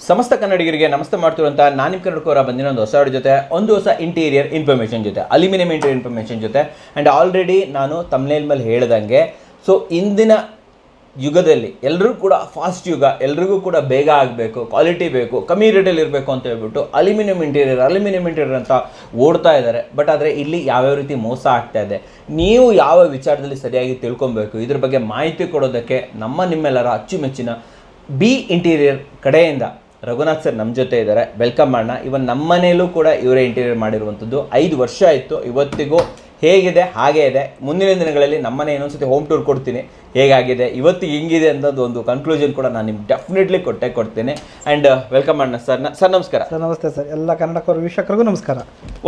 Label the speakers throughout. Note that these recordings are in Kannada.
Speaker 1: ಸಮಸ್ತ ಕನ್ನಡಿಗರಿಗೆ ನಮಸ್ತೆ ಮಾಡ್ತಿರುವಂಥ ನಾನು ನಿಮ್ಮ ಕನ್ನಡಕವರ ಬಂದಿನ ಒಂದು ಹೊಸ ಜೊತೆ ಒಂದು ಹೊಸ ಇಂಟೀರಿಯರ್ ಇನ್ಫಾರ್ಮೇಷನ್ ಜೊತೆ ಅಲ್ಯೂಮಿನಿಯಂ ಇಂಟೀರಿಯರ್ ಇನ್ಫಾರ್ಮೇಷನ್ ಜೊತೆ ಆ್ಯಂಡ್ ಆಲ್ರೆಡಿ ನಾನು ತಮ್ನೇಲ್ ಮೇಲೆ ಹೇಳ್ದಂಗೆ ಸೊ ಇಂದಿನ ಯುಗದಲ್ಲಿ ಎಲ್ಲರೂ ಕೂಡ ಫಾಸ್ಟ್ ಯುಗ, ಎಲ್ರಿಗೂ ಕೂಡ ಬೇಗ ಆಗಬೇಕು, ಕ್ವಾಲಿಟಿ ಬೇಕು, ಕಮ್ಮಿ ರೇಟಲ್ಲಿ ಇರಬೇಕು ಅಂತ ಹೇಳ್ಬಿಟ್ಟು ಅಲ್ಯೂಮಿನಿಯಂ ಇಂಟೀರಿಯರ್ ಅಂತ ಓಡ್ತಾ ಇದ್ದಾರೆ. ಬಟ್ ಆದರೆ ಇಲ್ಲಿ ಯಾವ್ಯಾವ ರೀತಿ ಮೋಸ ಆಗ್ತಾ ಇದೆ, ನೀವು ಯಾವ ವಿಚಾರದಲ್ಲಿ ಸರಿಯಾಗಿ ತಿಳ್ಕೊಬೇಕು, ಇದ್ರ ಬಗ್ಗೆ ಮಾಹಿತಿ ಕೊಡೋದಕ್ಕೆ ನಿಮ್ಮೆಲ್ಲರ ಅಚ್ಚುಮೆಚ್ಚಿನ ಬಿ ಇಂಟೀರಿಯರ್ ಕಡೆಯಿಂದ ರಘುನಾಥ್ ಸರ್ ನಮ್ಮ ಜೊತೆ ಇದ್ದಾರೆ. ವೆಲ್ಕಮ್ ಮಾಡೋಣ. ಇವನ್ ನಮ್ಮ ಮನೆಯಲ್ಲೂ ಕೂಡ ಇವರೇ ಇಂಟೀರಿಯರ್ ಮಾಡಿರುವಂಥದ್ದು. 5 ವರ್ಷ ಆಯಿತು. ಇವತ್ತಿಗೂ ಹೇಗಿದೆ ಹಾಗೇ ಇದೆ. ಮುಂದಿನ ದಿನಗಳಲ್ಲಿ ನಮ್ಮನೆ ಇನ್ನೊಂದ್ಸತಿ ಹೋಮ್ ಟೂರ್ ಕೊಡ್ತೀನಿ, ಹೇಗಾಗಿದೆ ಇವತ್ತಿಗೆ ಹೆಂಗಿದೆ ಅನ್ನೋದು ಒಂದು ಕನ್ಕ್ಲೂಷನ್ ಕೂಡ ನಾನು ನಿಮ್ಗೆ ಡೆಫಿನೆಟ್ಲಿ ಕೊಡ್ತೀನಿ. ಆ್ಯಂಡ್ ವೆಲ್ಕಮ್ ಮಾಡೋಣ ಸರ್. ಸರ್ ನಮಸ್ಕಾರ.
Speaker 2: ಸರ್ ನಮಸ್ತೆ ಸರ್. ಎಲ್ಲ ಕನ್ನಡಕರ ವೀಕ್ಷಕರಿಗೂ ನಮಸ್ಕಾರ.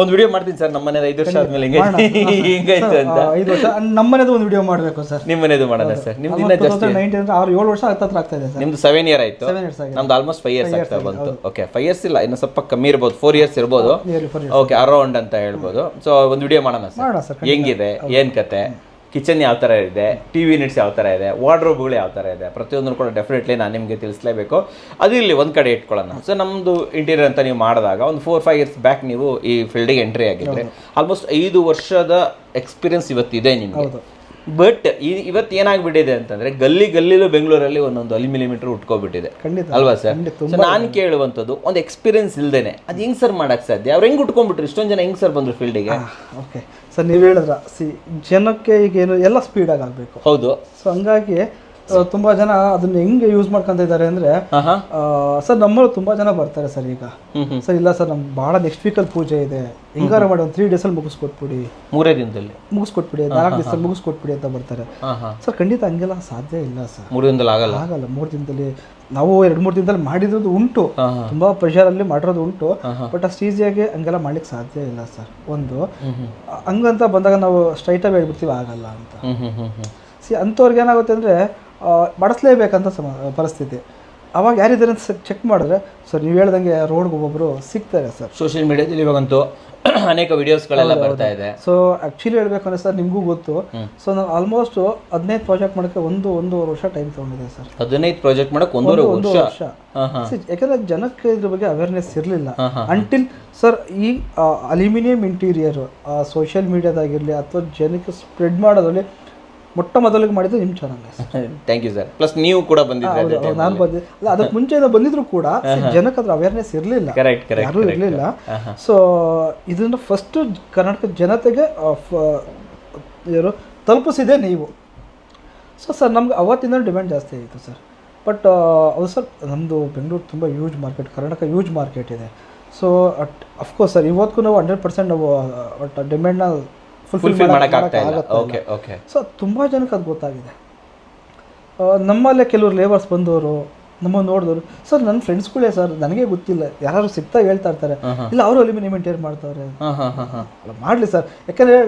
Speaker 1: ಒಂದು ವಿಡಿಯೋ ಮಾಡ್ತೀನಿ ಸರ್. ನಮ್ಮನೆ 5 ವರ್ಷ ಆದ್ಮೇಲೆ ಹಿಂಗಾಯ್ತು ಅಂತ
Speaker 2: 5 ವರ್ಷ ನಮ್ಮನೇದು ಒಂದು ವಿಡಿಯೋ ಮಾಡಬೇಕು ಸರ್.
Speaker 1: ನಿಮ್ಮನೇದು ಮಾಡೋಣ ಸರ್. ನಿಮ್ದು
Speaker 2: 7 ವರ್ಷ ಆಗ್ತಾ ಇದೆ ಸರ್.
Speaker 1: ನಿಮ್ದು 7 ಇಯರ್ ಆಯ್ತು. ನಮ್ದು ಆಲ್ಮೋಸ್ಟ್ 5 ಇಯರ್ಸ್ ಆಗ್ತಾ ಬಂತು. ಓಕೆ, 5 ಇಯರ್ಸ್ ಇಲ್ಲ, ಇನ್ನು ಸ್ವಲ್ಪ ಕಮ್ಮಿ ಇರ್ಬೋದು, 4 ಇಯರ್ಸ್ ಇರ್ಬೋದು. ಓಕೆ, ಅರೌಂಡ್ ಅಂತ ಹೇಳ್ಬೋದು. ಸೊ ಒಂದು ವಿಡಿಯೋ ಮಾಡೋಣ ಸರ್. ಹೆಂಗಿದೆ, ಏನ್ ಕತೆ, ಕಿಚನ್ ಯಾವ ಥರ ಇದೆ, ಟಿವಿ ಯೂನಿಟ್ಸ್ ಯಾವ ಥರ ಇದೆ, ವಾರ್ಡ್ರೋಬ್ಗಳು ಯಾವ ಥರ ಇದೆ, ಪ್ರತಿಯೊಂದನ್ನು ಕೂಡ ಡೆಫಿನೆಟ್ಲಿ ನಾನು ನಿಮಗೆ ತಿಳಿಸ್ಲೇಬೇಕು. ಅದು ಇಲ್ಲಿ ಒಂದು ಕಡೆ ಇಟ್ಕೊಳ್ಳೋಣ. ಸೊ ನಮ್ಮದು ಇಂಟೀರಿಯರ್ ಅಂತ ನೀವು ಮಾಡಿದಾಗ ಒಂದು 4-5 ಇಯರ್ಸ್ ಬ್ಯಾಕ್ ನೀವು ಈ ಫೀಲ್ಡಿಗೆ ಎಂಟ್ರಿ ಆಗಿದ್ರೆ ಆಲ್ಮೋಸ್ಟ್ 5 ವರ್ಷದ ಎಕ್ಸ್ಪೀರಿಯನ್ಸ್ ಇವತ್ತಿದೆ ನಿಮಗೆ. ಬಟ್ ಇವತ್ತು ಏನಾಗ್ಬಿಟ್ಟಿದೆ ಅಂತಂದ್ರೆ ಗಲ್ಲಿಲೂ ಬೆಂಗಳೂರಲ್ಲಿ ಒಂದೊಂದು ಅಲ್ಯೂಮಿನಿಯಂ ಉಟ್ಕೋಬಿಟ್ಟಿದೆ ಅಲ್ವಾ ಸರ್? ನಾನು ಕೇಳುವಂಥದ್ದು, ಒಂದು ಎಕ್ಸ್ಪೀರಿಯನ್ಸ್ ಇಲ್ದೇನೆ ಅದು ಹೆಂಗ್ ಸರ್ ಮಾಡಕ್ ಸಾಧ್ಯ? ಅವ್ರು ಹೆಂಗ್ ಉಟ್ಕೊಂಡ್ಬಿಟ್ರು? ಇಷ್ಟೊಂದು ಜನ ಹೆಂಗ್ ಸರ್ ಬಂದ್ರು ಫೀಲ್ಡಿಗೆ?
Speaker 2: ಓಕೆ ಸರ್, ನೀವು ಹೇಳಿದ್ರ ಜನಕ್ಕೆ ಈಗ ಏನು ಎಲ್ಲ ಸ್ಪೀಡಾಗಿ ಆಗಬೇಕು.
Speaker 1: ಹೌದು.
Speaker 2: ಸೊ ಹಂಗಾಗಿ ತುಂಬಾ ಜನ ಅದನ್ನ ಹೆಂಗೆ ಯೂಸ್ ಮಾಡ್ಕೊಂತ ಇದ್ದಾರೆ ಅಂದ್ರೆ ಸರ್ ನಮ್ಮಲ್ಲಿ ತುಂಬಾ ಜನ ಬರ್ತಾರೆ ಸರ್. ಈಗ ಸರ್ ಇಲ್ಲ ಸರ್, ನಮ್ಗೆ ಭಾಳ ನೆಕ್ಸ್ಟ್ ವೀಕಲ್ಲಿ ಪೂಜೆ ಇದೆ, ಹೆಂಗಾರ ಮಾಡಿ ಒಂದು 3 ಡೇಸಲ್ಲಿ ಮುಗಿಸ್ಕೊಟ್ಬಿಡಿ,
Speaker 1: 3 ದಿನದಲ್ಲಿ
Speaker 2: ಮುಗಿಸ್ಕೊಟ್ಬಿಡಿ, 4 ದಿವಸದಲ್ಲಿ ಮುಗಿಸ್ಕೊಟ್ಬಿಡಿ ಅಂತ ಬರ್ತಾರೆ ಸರ್. ಖಂಡಿತ ಹಂಗೆಲ್ಲ ಸಾಧ್ಯ ಇಲ್ಲ ಸರ್.
Speaker 1: 3 ದಿನದಲ್ಲಿ ಆಗಲ್ಲ.
Speaker 2: 3 ದಿನದಲ್ಲಿ ನಾವು 2-3 ದಿನದಲ್ಲಿ ಮಾಡಿರೋದು ಉಂಟು, ತುಂಬಾ ಪ್ರೆಷರಲ್ಲಿ ಮಾಡಿರೋದು ಉಂಟು. ಬಟ್ ಅಷ್ಟು ಈಸಿಯಾಗಿ ಹಂಗೆಲ್ಲ ಮಾಡ್ಲಿಕ್ಕೆ ಸಾಧ್ಯ ಇಲ್ಲ ಸರ್. ಒಂದು ಹಂಗಂತ ಬಂದಾಗ ನಾವು ಸ್ಟ್ರೈಟಾಗಿ ಹೇಳ್ಬಿಡ್ತೀವಿ ಆಗಲ್ಲ ಅಂತ. ಅಂಥವ್ರಿಗೆ ಏನಾಗುತ್ತೆ ಅಂದರೆ ಮಾಡಿಸ್ಲೇಬೇಕಂತ ಪರಿಸ್ಥಿತಿ. ಅವಾಗ ಯಾರಿದ್ದಾರೆ ಅಂತ ಚೆಕ್ ಮಾಡಿದ್ರೆ ಸರ್ ನೀವು ಹೇಳ್ದಂಗೆ ರೋಡ್ಗೆ ಒಬ್ಬೊಬ್ಬರು ಸಿಗ್ತಾರೆ ಸರ್.
Speaker 1: ಸೋಷಿಯಲ್ ಮೀಡಿಯಾದಲ್ಲಿ ಇವಾಗಂತೂ ಅನೇಕ ವಿಡಿಯೋಸ್ಗಳೆಲ್ಲ ಬರ್ತಾ ಇದೆ.
Speaker 2: ಸೊ ಆ್ಯಕ್ಚುಲಿ ಹೇಳ್ಬೇಕಂದ್ರೆ ಸರ್ ನಿಮಗೂ ಗೊತ್ತು, ಸೊ ನಾನು ಆಲ್ಮೋಸ್ಟ್ 15 ಪ್ರಾಜೆಕ್ಟ್ ಮಾಡೋಕ್ಕೆ ಒಂದೂವರೆ ವರ್ಷ ಟೈಮ್ ತೊಗೊಂಡಿದೆ ಸರ್. 15
Speaker 1: ಪ್ರಾಜೆಕ್ಟ್ ಮಾಡೋಕೆ ಒಂದೂವರೆ ವರ್ಷ.
Speaker 2: ಯಾಕಂದ್ರೆ ಜನಕ್ಕೆ ಇದ್ರ ಬಗ್ಗೆ ಅವೇರ್ನೆಸ್ ಇರಲಿಲ್ಲ ಅಂಟಿಲ್ ಸರ್ ಈ ಅಲ್ಯೂಮಿನಿಯಂ ಇಂಟೀರಿಯರ್ ಸೋಷಿಯಲ್ ಮೀಡಿಯಾದಾಗಿರಲಿ ಅಥವಾ ಜನಕ್ಕೆ ಸ್ಪ್ರೆಡ್ ಮಾಡೋದ್ರಲ್ಲಿ ಮೊಟ್ಟ ಮೊದಲಿಗೆ ಮಾಡಿದ್ದು ನಿಮ್ಮ channel.
Speaker 1: Thank you sir. Plus ನೀವು ಕೂಡ ಬಂದಿದ್ದೀರಿ.
Speaker 2: ನಾನು ಬಂದಿದ್ದೆ ಅಲ್ಲ, ಅದಕ್ಕೆ ಮುಂಚೆ ಬಂದಿದ್ರು ಕೂಡ ಜನಕ್ಕೆ ಅದ್ರ ಅವೇರ್ನೆಸ್ ಇರಲಿಲ್ಲ, ಯಾರೂ ಇರಲಿಲ್ಲ. ಸೊ ಇದನ್ನ ಫಸ್ಟ್ ಕರ್ನಾಟಕ ಜನತೆಗೆ ಯಾರು ತಲುಪಿಸಿದೆ ನೀವು. ಸೊ ಸರ್ ನಮ್ಗೆ ಅವತ್ತಿಂದ ಡಿಮ್ಯಾಂಡ್ ಜಾಸ್ತಿ ಆಯಿತು ಸರ್. ಬಟ್ ಅದು ಸರ್ ನಮ್ಮದು ಬೆಂಗಳೂರು ತುಂಬ use market, Karnataka use market ಇದೆ. ಸೊ ಅಫ್ಕೋರ್ಸ್ ಸರ್ ಇವತ್ತಿಗೂ ನಾವು 100% ನಾವು ಡಿಮ್ಯಾಂಡ್ನ ಫುಲ್ಫಿಲ್ ಮಾಡೋಕ್ಕಾಗಲ್ಲ. ಸೊ ತುಂಬ ಜನಕ್ಕೆ ಅದು ಗೊತ್ತಾಗಿದೆ. ನಮ್ಮಲ್ಲೇ ಕೆಲವರು ಲೇಬರ್ಸ್ ಬಂದವರು ನಮ್ಮನ್ನು ನೋಡಿದವರು ಸರ್ ನನ್ನ ಫ್ರೆಂಡ್ಸ್ಗಳೇ ಸರ್, ನನಗೆ ಗೊತ್ತಿಲ್ಲ, ಯಾರು ಸಿಗ್ತಾ ಹೇಳ್ತಾ ಇರ್ತಾರೆ, ಇಲ್ಲ ಅವರು ಅಲ್ಯೂಮಿನಿಯಂ ಇಂಟೀರಿಯರ್ ಮಾಡ್ತಾರೆ. ಮಾಡಲಿ ಸರ್, ಯಾಕಂದರೆ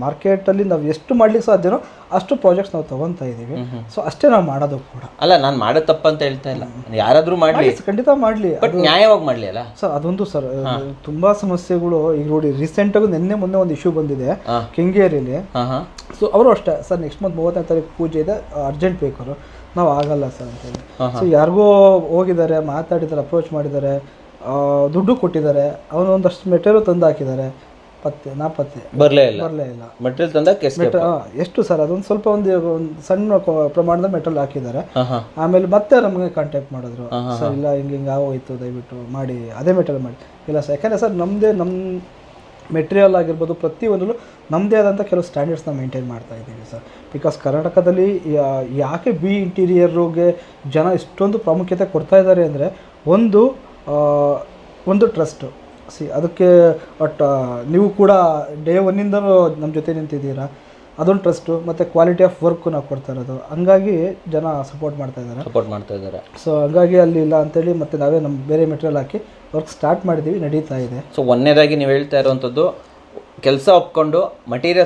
Speaker 2: ಮಾರ್ಕೆಟಲ್ಲಿ ನಾವು ಎಷ್ಟು ಮಾಡ್ಲಿಕ್ಕೆ ಸಾಧ್ಯನೋ ಅಷ್ಟು ಪ್ರಾಜೆಕ್ಟ್ಸ್ ನಾವು ತೊಗೊತಾ ಇದ್ದೀವಿ. ಸೊ ಅಷ್ಟೇ ನಾವು ಮಾಡೋದು ಕೂಡ ಅಲ್ಲ.
Speaker 1: ನಾನು ಮಾಡೋದು ತಪ್ಪ ಅಂತ ಹೇಳ್ತಾ ಇಲ್ಲ, ಯಾರಾದರೂ ಮಾಡಲಿ,
Speaker 2: ಖಂಡಿತ ಮಾಡಲಿ,
Speaker 1: ಬಟ್ ನ್ಯಾಯವಾಗಿ ಮಾಡಲಿ ಅಲ್ಲ
Speaker 2: ಸರ್. ಅದೊಂದು ಸರ್ ತುಂಬ ಸಮಸ್ಯೆಗಳು ಈಗ ನೋಡಿ. ರೀಸೆಂಟಾಗಿ ಮೊನ್ನೆ ಒಂದು ಇಶ್ಯೂ ಬಂದಿದೆ ಕೆಂಗೇರಿಯಲ್ಲಿ. ಸೊ ಅವರು ಅಷ್ಟೇ ಸರ್, ನೆಕ್ಸ್ಟ್ ಮಂತ್ 30ನೇ ತಾರೀಕು ಪೂಜೆ ಇದೆ, ಅರ್ಜೆಂಟ್ ಬೇಕು, ನಾವು ಆಗಲ್ಲ ಸರ್ ಅಂತೇಳಿ. ಸೊ ಯಾರಿಗೋ ಹೋಗಿದ್ದಾರೆ, ಮಾತಾಡಿದ್ದಾರೆ, ಅಪ್ರೋಚ್ ಮಾಡಿದ್ದಾರೆ, ದುಡ್ಡು ಕೊಟ್ಟಿದ್ದಾರೆ, ಅವನು ಒಂದಷ್ಟು ಮೆಟೀರಿಯಲ್ ತಂದು ಹಾಕಿದ್ದಾರೆ, ನಾಪತ್ತೆ ಬರಲೇ ಇಲ್ಲ.
Speaker 1: ಮೆಟೀರಿಯಲ್ ತಂದಕ್ಕೆ
Speaker 2: ಎಷ್ಟು ಸರ್? ಅದೊಂದು ಸ್ವಲ್ಪ ಒಂದು ಸಣ್ಣ ಪ್ರಮಾಣದ ಮೆಟೀರಿಯಲ್ ಹಾಕಿದ್ದಾರೆ. ಆಮೇಲೆ ಮತ್ತೆ ನಮಗೆ ಕಾಂಟ್ಯಾಕ್ಟ್ ಮಾಡಿದ್ರು, ಸರ್ ಇಲ್ಲ ಹಿಂಗೆ ಆಗೋಯ್ತು, ದಯವಿಟ್ಟು ಮಾಡಿ ಅದೇ ಮೆಟೀರಿಯಲ್ ಮಾಡಿ. ಇಲ್ಲ ಸರ್, ಯಾಕಂದರೆ ಸರ್ ನಮ್ಮ ಮೆಟೀರಿಯಲ್ ಆಗಿರ್ಬೋದು ಪ್ರತಿಯೊಂದೂ ನಮ್ಮದೇ ಆದಂಥ ಕೆಲವು ಸ್ಟ್ಯಾಂಡರ್ಡ್ಸ್ನ ಮೇಂಟೈನ್ ಮಾಡ್ತಾ ಇದ್ದೀವಿ ಸರ್. ಬಿಕಾಸ್ ಕರ್ನಾಟಕದಲ್ಲಿ ಯಾಕೆ ಬಿ ಇಂಟೀರಿಯರ್ಗೆ ಜನ ಇಷ್ಟೊಂದು ಪ್ರಾಮುಖ್ಯತೆ ಕೊಡ್ತಾ ಇದ್ದಾರೆ ಅಂದರೆ ಒಂದು ಟ್ರಸ್ಟು. ಅದಕ್ಕೆ ಬಟ್ ನೀವು ಕೂಡ ಡೇ 1ಇಂದ ನಮ್ಮ ಜೊತೆ ನಿಂತಿದ್ದೀರಾ, ಅದೊಂದು ಟ್ರಸ್ಟು, ಮತ್ತು ಕ್ವಾಲಿಟಿ ಆಫ್ ವರ್ಕ್ ನಾವು ಕೊಡ್ತಾ ಇರೋದು. ಹಂಗಾಗಿ ಜನ ಸಪೋರ್ಟ್ ಮಾಡ್ತಾ ಇದ್ದಾರೆ. ಸೊ ಹಂಗಾಗಿ ಅಲ್ಲಿ ಇಲ್ಲ ಅಂತೇಳಿ ಮತ್ತೆ ನಾವೇ ನಮ್ಮ ಬೇರೆ ಮೆಟೀರಿಯಲ್ ಹಾಕಿ ವರ್ಕ್ ಸ್ಟಾರ್ಟ್ ಮಾಡಿದ್ದೀವಿ, ನಡೀತಾ ಇದೆ.
Speaker 1: ಸೊ ಒಂದನೇದಾಗಿ ನೀವು ಹೇಳ್ತಾ ಇರುವಂಥದ್ದು, ಕೆಲಸ ಒಪ್ಕೊಂಡು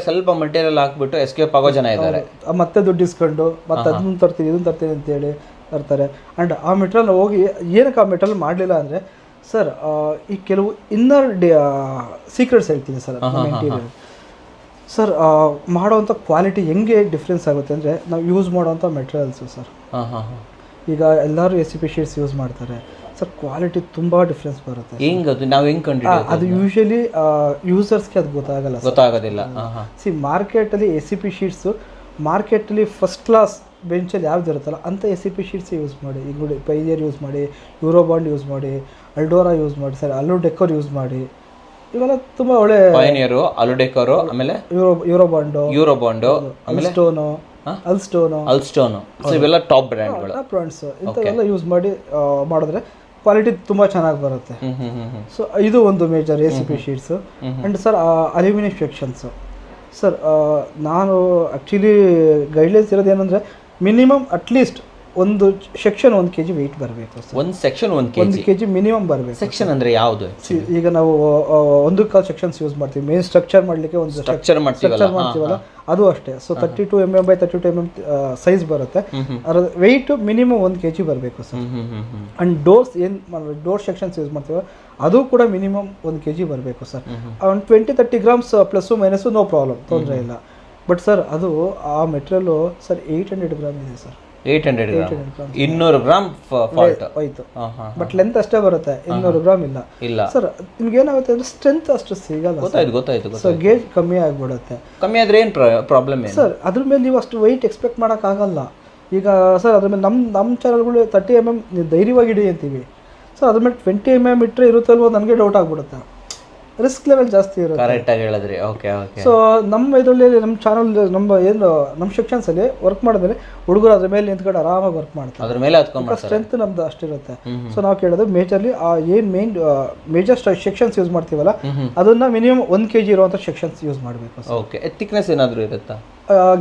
Speaker 1: ಸ್ವಲ್ಪ ಮಟೀರಿಯಲ್ ಹಾಕ್ಬಿಟ್ಟು ಎಸ್ಕೇಪ್ ಆಗೋ ಜನ ಇದ್ದಾರೆ.
Speaker 2: ಮತ್ತೆ ದುಡ್ಡು ಇಸ್ಕೊಂಡು ಮತ್ತೆ ಅದನ್ನು ತರ್ತೀನಿ ಇದನ್ನು ತರ್ತೀನಿ ಅಂತೇಳಿ ತರ್ತಾರೆ. ಆ್ಯಂಡ್ ಆ ಮೆಟೀರಿಯಲ್ ಹೋಗಿ ಏನಕ್ಕೆ ಆ ಮೆಟೀರಿಯಲ್ ಮಾಡಲಿಲ್ಲ ಅಂದರೆ ಸರ್ ಈ ಕೆಲವು ಇನ್ನರ್ ಸೀಕ್ರೆಟ್ಸ್ ಹೇಳ್ತೀನಿ ಸರ್. ಇಂಟೀರಿಯರ್ ಸರ್ ಮಾಡೋವಂಥ ಕ್ವಾಲಿಟಿ ಹೆಂಗೆ ಡಿಫ್ರೆನ್ಸ್ ಆಗುತ್ತೆ ಅಂದರೆ ನಾವು ಯೂಸ್ ಮಾಡೋವಂಥ ಮೆಟೀರಿಯಲ್ಸು ಸರ್. ಈಗ ಎಲ್ಲರೂ SCP ಶೀಟ್ಸ್ ಯೂಸ್ ಮಾಡ್ತಾರೆ. ಸರ್ ಕ್ವಾಲಿಟಿ ತುಂಬ ಡಿಫ್ರೆನ್ಸ್ ಬರುತ್ತೆ.
Speaker 1: ಹೆಂಗದು ನಾವು ಹೆಂಗೆ ಕಂಡು
Speaker 2: ಅದು ಯೂಶಲಿ ಯೂಸರ್ಸ್ಗೆ ಅದು ಗೊತ್ತಾಗಲ್ಲ,
Speaker 1: ಗೊತ್ತಾಗೋದಿಲ್ಲ.
Speaker 2: ಸಿ ಮಾರ್ಕೆಟಲ್ಲಿ SCP ಶೀಟ್ಸು ಮಾರ್ಕೆಟಲ್ಲಿ ಫಸ್ಟ್ ಕ್ಲಾಸ್ ಬೆಂಚಲ್ಲಿ ಯಾವ್ದು ಇರುತ್ತಲ್ಲ ಅಂಥ SCP ಶೀಟ್ಸ್ ಯೂಸ್ ಮಾಡಿ. ಈಗ ನೋಡಿ ಪೈನಿಯರ್ ಯೂಸ್ ಮಾಡಿ, ಯೂರೋಬಾಂಡ್ ಯೂಸ್ ಮಾಡಿ, ಅಲ್ಡೋರಾ ಯೂಸ್ ಮಾಡಿ, ಸರ್ ಅಲ್ಲೂ ಡೆಕೋರ್ ಯೂಸ್ ಮಾಡಿ, ಇವೆಲ್ಲ ತುಂಬ ಒಳ್ಳೆ
Speaker 1: ಪೈನಿಯರು, ಅಲುಡೆಕೋರು, ಆಮೇಲೆ
Speaker 2: ಯೂರೋಬಾಂಡು, ಅಲ್ಸ್ಟೋನು,
Speaker 1: ಅಲ್ಸ್ಟೋನು, ಇವೆಲ್ಲ ಟಾಪ್ ಬ್ರ್ಯಾಂಡ್ಗಳು,
Speaker 2: ಬ್ರ್ಯಾಂಡ್ಸ್ ಇಂಥವೆಲ್ಲ ಯೂಸ್ ಮಾಡಿ ಮಾಡಿದ್ರೆ ಕ್ವಾಲಿಟಿ ತುಂಬ ಚೆನ್ನಾಗಿ ಬರುತ್ತೆ. ಸೊ ಇದು ಒಂದು major SCP sheets. And sir aluminium sections. Sir ನಾನು ಆ್ಯಕ್ಚುಲಿ ಗೈಡ್ಲೈನ್ಸ್ ಇರೋದೇನೆಂದರೆ ಮಿನಿಮಮ್ ಅಟ್ಲೀಸ್ಟ್ ಒಂದು ಸೆಕ್ಷನ್ 1 kg ವೆಯ್ಟ್ ಬರಬೇಕು ಸರ್.
Speaker 1: ಒಂದು ಸೆಕ್ಷನ್ 1
Speaker 2: kg ಮಿನಿಮಮ್ ಬರಬೇಕು.
Speaker 1: ಸೆಕ್ಷನ್ ಅಂದರೆ ಯಾವುದು?
Speaker 2: ಈಗ ನಾವು ಒಂದು ಕಾಲ್ ಸೆಕ್ಷನ್ಸ್ ಯೂಸ್ ಮಾಡ್ತೀವಿ ಮೇನ್ ಸ್ಟ್ರಕ್ಚರ್ ಮಾಡಲಿಕ್ಕೆ. ಒಂದು
Speaker 1: ಸ್ಟ್ರಕ್ಚರ್ ಮಾಡ್ತೀವಲ್ಲ
Speaker 2: ಅದು ಅಷ್ಟೇ. So 32 mm by 32 mm size ಬರುತ್ತೆ. ಅದರ ವೆಯ್ಟ್ ಮಿನಿಮಮ್ 1 kg ಬರಬೇಕು sir. And door sections use ಮಾಡ್ತೀವಿ ಅದು ಕೂಡ ಮಿನಿಮಮ್ 1 kg ಬರಬೇಕು ಸರ್. ಒಂದು 20-30 grams plus minus no problem, ತೊಂದರೆ ಇಲ್ಲ. ಬಟ್ ಸರ್ ಅದು ಆ ಮೆಟೀರಿಯಲು ಸರ್ 800 ಗ್ರಾಮ್ ಇದೆ ಸರ್.
Speaker 1: 800 ಗ್ರಾಮ್ 200 ಗ್ರಾಮ್ ಫಾಲ್ಟ್
Speaker 2: ಹೋಯ್ತು. ಬಟ್ ಲೆಂತ್ ಅಷ್ಟೇ ಬರುತ್ತೆ, 200 ಗ್ರಾಮ್ ಇಲ್ಲ ಸರ್. ನಿಮ್ಗೆ ಏನಾಗುತ್ತೆ ಅಂದ್ರೆ ಸ್ಟ್ರೆಂತ್ ಅಷ್ಟು ಸಿಗಲ್ಲ.
Speaker 1: ಗೊತ್ತಾಯ್ತು.
Speaker 2: ಸೊ ಗೇಜ್ ಕಮ್ಮಿ ಆಗ್ಬಿಡುತ್ತೆ.
Speaker 1: ಕಮ್ಮಿ ಆದ್ರೆ ಏನು ಪ್ರಾಬ್ಲಮ್ ಏನು
Speaker 2: ಸರ್? ಅದ್ರ ಮೇಲೆ ನೀವು ಅಷ್ಟು ವೆಯ್ಟ್ ಎಕ್ಸ್ಪೆಕ್ಟ್ ಮಾಡೋಕ್ಕಾಗಲ್ಲ. ಈಗ ಸರ್ ಅದ್ರ ಮೇಲೆ ನಮ್ಮ ಚಾನಲ್ಗಳು 30 mm ನೀವು ಧೈರ್ಯವಾಗಿ ಇಡಿ ಅಂತೀವಿ ಸರ್. ಅದ್ರ ಮೇಲೆ 20 mm ಇಟ್ಟರೆ ಇರುತ್ತಲ್ವೋ ನನಗೆ ಡೌಟ್ ಆಗ್ಬಿಡುತ್ತೆ. ರಿಸ್ಕ್ ಲೆವೆಲ್ ಜಾಸ್ತಿ ಇರುತ್ತೆ.
Speaker 1: ಕರೆಕ್ಟಾಗಿ ಹೇಳಿದ್ರಿ. ಓಕೆ.
Speaker 2: ಸೊ ನಮ್ಮ ಇದರಲ್ಲಿ ನಮ್ಮ ಚಾನಲ್ ನಮ್ಮ ಸೆಕ್ಷನ್ಸಲ್ಲಿ ವರ್ಕ್ ಮಾಡಿದ್ರೆ ಹುಡುಗರು ಅದ್ರ ಮೇಲೆ ನಿಂತ್ಕೊಂಡು ಆರಾಮಾಗಿ ವರ್ಕ್ ಮಾಡ್ತಾರೆ.
Speaker 1: ಅದ್ರ ಮೇಲೆ
Speaker 2: ಸ್ಟ್ರೆಂತ್ ನಮ್ದು ಅಷ್ಟಿರುತ್ತೆ. ಸೊ ನಾವು ಕೇಳೋದು ಮೇಜರ್ಲಿ ಏನು ಮೇಜರ್ ಸೆಕ್ಷನ್ಸ್ ಯೂಸ್ ಮಾಡ್ತೀವಲ್ಲ ಅದನ್ನ ಮಿನಿಮಮ್ 1 kg ಇರುವಂಥ ಸೆಕ್ಷನ್ಸ್ ಯೂಸ್ ಮಾಡಬೇಕು.
Speaker 1: ಓಕೆ. ಥಿಕ್ನೆಸ್ ಏನಾದರೂ ಇರುತ್ತಾ?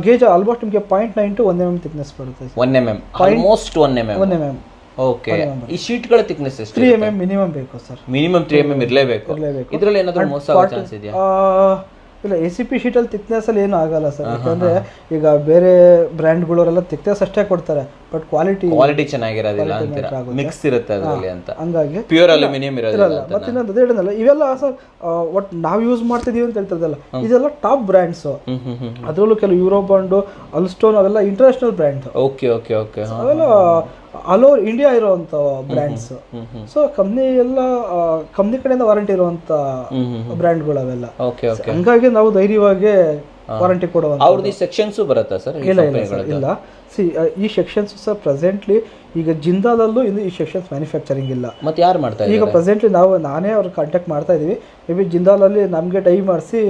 Speaker 2: ಗೇಜ್ ಆಲ್ಮೋಸ್ಟ್ ನಿಮಗೆ 0.9 to 1 mm ಥಿಕ್ನೆಸ್ ಬರುತ್ತೆ.
Speaker 1: 1 mm ಆಲ್ಮೋಸ್ಟ್ 1 mm. ಓಕೆ. ಈ ಶೀಟ್ಗಳ ಥಿಕ್ನೆಸ್ ಎಷ್ಟು?
Speaker 2: 3 mm ಮಿನಿಮಮ್ ಬೇಕು ಸರ್.
Speaker 1: ಮಿನಿಮಮ್ 3 mm ಇರಲೇಬೇಕು. ಇದರಲ್ಲಿ ಏನಾದರೂ ಮೋಸ ಆಗೋ ಚಾನ್ಸ್ ಇದೆಯಾ?
Speaker 2: ಇಲ್ಲ, SCP ಶೀಟಲ್ಲಿ ಥಿಕ್ನೆಸ್ಸಲ್ಲಿ ಏನೂ ಆಗಲ್ಲ ಸರ್. ಯಾಕಂದರೆ ಈಗ ಬೇರೆ ಬ್ರ್ಯಾಂಡ್ಗಳವರೆಲ್ಲ ಥಿಕ್ನೆಸ್ ಅಷ್ಟೇ ಕೊಡ್ತಾರೆ, ಬಟ್ ಕ್ವಾಲಿಟಿ ಚೆನ್ನಾಗಿರೋದಿಲ್ಲ ಅಂತೀರಾ,
Speaker 1: ಮಿಕ್ಸ್ ಇರುತ್ತೆ ಅದರಲ್ಲಿ ಅಂತ.
Speaker 2: ಹಂಗಾಗಿ
Speaker 1: ಪ್ಯೂರ್ ಅಲ್ಯೂಮಿನಿಯಂ ಇರೋದಿಲ್ಲ.
Speaker 2: ಮತ್ತೆ ಇನ್ನೊಂದು ಅದೇ ಹೇಳಿದ್ನಲ್ಲ, ಇವೆಲ್ಲ ಸರ್ ಒಟ್ಟು ನಾವು ಯೂಸ್ ಮಾಡ್ತಿದೀವಿ ಅಂತ ಹೇಳ್ತಿದ್ದಲ್ಲ, ಇದೆಲ್ಲ ಟಾಪ್ ಬ್ರ್ಯಾಂಡ್ಸು. ಅದರಲ್ಲೂ ಕೆಲವು ಯೂರೋಬಾಂಡು, ಅಲ್ಸ್ಟೋನ್ ಅವೆಲ್ಲ ಇಂಟರ್ನ್ಯಾಷನಲ್ ಬ್ರ್ಯಾಂಡ್.
Speaker 1: ಓಕೆ.
Speaker 2: ಅವೆಲ್ಲ ಆಲ್ ಓವರ್ ಇಂಡಿಯಾ ಇರುವಂತ ಬ್ರ್ಯಾಂಡ್ಸ್. ಸೊ ಕಂಪ್ನಿ ಕಡೆಯಿಂದ ವಾರಂಟಿ ಇರುವಂತ ಬ್ರ್ಯಾಂಡ್ಗಳು ಅವೆಲ್ಲ. ಹಂಗಾಗಿ ನಾವು ಧೈರ್ಯವಾಗಿ ವಾರಂಟಿ ಕೊಡುವಂತ.
Speaker 1: ಅವ್ರದ್ದು ಸೆಕ್ಷನ್ಸ್ ಬರುತ್ತಾ ಸರ್?
Speaker 2: ಇಲ್ಲ. ಈ ಸೆಕ್ಷನ್ಸ್ ಸರ್ ಪ್ರೆಸೆಂಟ್ಲಿ ಈಗ ಜಿಂದಾಲಲ್ಲೂ ಇನ್ನು ಈ ಸೆಕ್ಷನ್ಸ್ ಮ್ಯಾನುಫ್ಯಾಕ್ಚರಿಂಗ್ ಇಲ್ಲ.
Speaker 1: ಮತ್ತೆ ಯಾರು ಮಾಡ್ತಾರೆ
Speaker 2: ಈಗ ಪ್ರೆಸೆಂಟ್ಲಿ ನಾನೇ ಅವ್ರಿಗೆ ಕಾಂಟ್ಯಾಕ್ಟ್ ಮಾಡ್ತಾ ಇದೀವಿ. ಮೇ ಬಿ ಜಿಂದಾಲಲ್ಲಿ ನಮಗೆ ಟೈ ಮಾಡಿಸಿ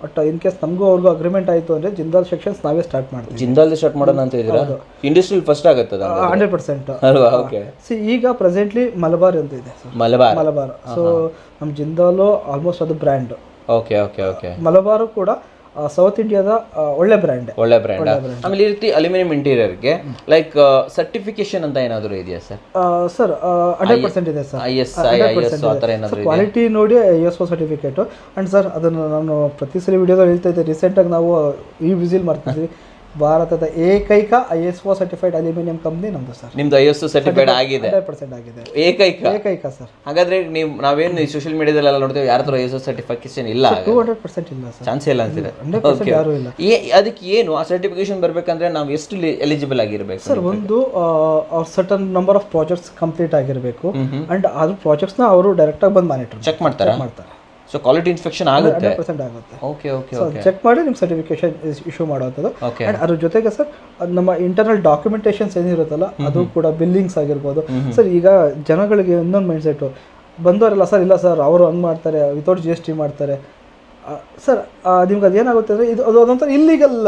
Speaker 2: ಬಟ್ ಇನ್ ಕೇಸ್ ನಮಗೂ ಅವ್ರಿಗೂ ಅಗ್ರಿಮೆಂಟ್ ಆಯಿತು ಅಂದರೆ ಜಿಂದಾಲ್ ಸೆಕ್ಷನ್ಸ್ ನಾವೇ ಸ್ಟಾರ್ಟ್ ಮಾಡ್ತೀವಿ.
Speaker 1: ಜಿಂದಾಲ್ ಸ್ಟಾರ್ಟ್ ಮಾಡೋಣ ಅಂತ ಇದ್ದೀರಾ? ಇಂಡಸ್ಟ್ರಿಯಲ್ ಫಸ್ಟ್ ಆಗುತ್ತೆ
Speaker 2: 100%
Speaker 1: ಅಲ್ವಾ? ಓಕೆ.
Speaker 2: ಈಗ ಪ್ರೆಸೆಂಟ್ಲಿ ಮಲಬಾರ್ ಅಂತ ಇದೆ. ಮಲಬಾರ್. ಸೊ ನಮ್ಮ ಜಿಂದಾಲು ಆಲ್ಮೋಸ್ಟ್ ಅದು ಬ್ರ್ಯಾಂಡ್.
Speaker 1: ಓಕೆ.
Speaker 2: ಮಲಬಾರು ಕೂಡ ಸೌತ್ ಇಂಡಿಯಾದ ಒಳ್ಳೆ ಬ್ರ್ಯಾಂಡ್.
Speaker 1: ಆಮೇಲೆ ಈ ರೀತಿ ಅಲ್ಯೂಮಿನಿಯಂ ಇಂಟೀರಿಯರ್ಗೆ ಲೈಕ್ ಸರ್ಟಿಫಿಕೇಶನ್ ಅಂತ ಏನಾದರೂ ಇದೆಯಾ ಸರ್?
Speaker 2: ಸರ್ 100% ಇದೆ ಸರ್.
Speaker 1: ISO ಆ ಥರ ಏನಾದರೂ
Speaker 2: ಕ್ವಾಲಿಟಿ ನೋಡಿ ISO ಸರ್ಟಿಫಿಕೇಟು. ಆ್ಯಂಡ್ ಸರ್ ಅದನ್ನು ನಾನು ಪ್ರತಿ ಸಲ ವಿಡಿಯೋದಲ್ಲಿ ಹೇಳ್ತಾ ಇದ್ದೆ, ರೀಸೆಂಟಾಗಿ ನಾವು ವಿಸಿಲ್ ಮಾಡ್ತಿದ್ವಿ. ಭಾರತದ ಏಕೈಕ ISO ಸರ್ಟಿಫೈಡ್ ಅಲ್ಯೂಮಿನಿಯಂ ಕಂಪ್ನಿ ನಮ್ದು ಸರ್.
Speaker 1: ನಿಮ್ದು ISO ಸರ್ಟಿಫೈಡ್ ಆಗಿದೆ?
Speaker 2: 100% ಆಗಿದೆ. ಏಕೈಕ ಸರ್.
Speaker 1: ಹಾಗಾದ್ರೆ ನೀವು ನಾವೇನು ಸೋಷಿಯಲ್ ಮೀಡಿಯಾದಲ್ಲೆಲ್ಲ ನೋಡ್ತೇವೆ, ಯಾರ ಹತ್ರ ISO ಸರ್ಟಿಫಿಕೇಶನ್ ಇಲ್ಲ?
Speaker 2: 200% ಇಲ್ಲ ಸರ್.
Speaker 1: ಚಾನ್ಸ್ ಇಲ್ಲ ಅಂತಿದೆ.
Speaker 2: 100% ಯಾರು ಇಲ್ಲ.
Speaker 1: ಅದಕ್ಕೆ ಏನು ಆ ಸರ್ಟಿಫಿಕೇಶನ್ ಬರಬೇಕಂದ್ರೆ ನಾವು ಎಷ್ಟು ಎಲಿಜಿಬಲ್ ಆಗಿರಬೇಕು
Speaker 2: ಸರ್? ಒಂದು certain number of projects complete ಆಗಿರಬೇಕು. ಅಂಡ್ ಅದು ಪ್ರಾಜೆಕ್ಟ್ಸ್ನ ಅವರು ಡೈರೆಕ್ಟಾಗಿ ಬಂದು ಮಾನಿಟರ್
Speaker 1: ಚೆಕ್ ಮಾಡ್ತಾರೆ. ಸೊ ಕ್ವಾಲಿಟಿ ಇನ್ಸ್ಪೆಕ್ಷನ್ ಆಗುತ್ತೆ?
Speaker 2: 100% ಆಗುತ್ತೆ.
Speaker 1: ಓಕೆ.
Speaker 2: ಚೆಕ್ ಮಾಡಿ ನಿಮ್ಮ ಸರ್ಟಿಫಿಕೇಶನ್ ಇಶ್ಯೂ ಮಾಡುವಂಥದ್ದು. ಆ್ಯಂಡ್ ಅದ್ರ ಜೊತೆಗೆ ಸರ್ ನಮ್ಮ ಇಂಟರ್ನಲ್ ಡಾಕ್ಯುಮೆಂಟೇಷನ್ಸ್ ಏನಿರುತ್ತಲ್ಲ ಅದು ಕೂಡ ಬಿಲ್ಲಿಂಗ್ಸ್ ಆಗಿರ್ಬೋದು. ಸರ್ ಈಗ ಜನಗಳಿಗೆ ಇನ್ನೊಂದು ಮೈಂಡ್ ಸೆಟ್ಟು ಬಂದವರೆಲ್ಲ ಸರ್ ಇಲ್ಲ ಸರ್ ಅವರು ಹಂಗೆ ಮಾಡ್ತಾರೆ, ವಿತೌಟ್ GST ಮಾಡ್ತಾರೆ ಸರ್. ನಿಮ್ಗೆ ಅದೇನಾಗುತ್ತೆ ಅಂದರೆ ಇದು ಅದೊಂಥರ ಇಲ್ಲಿಗಲ್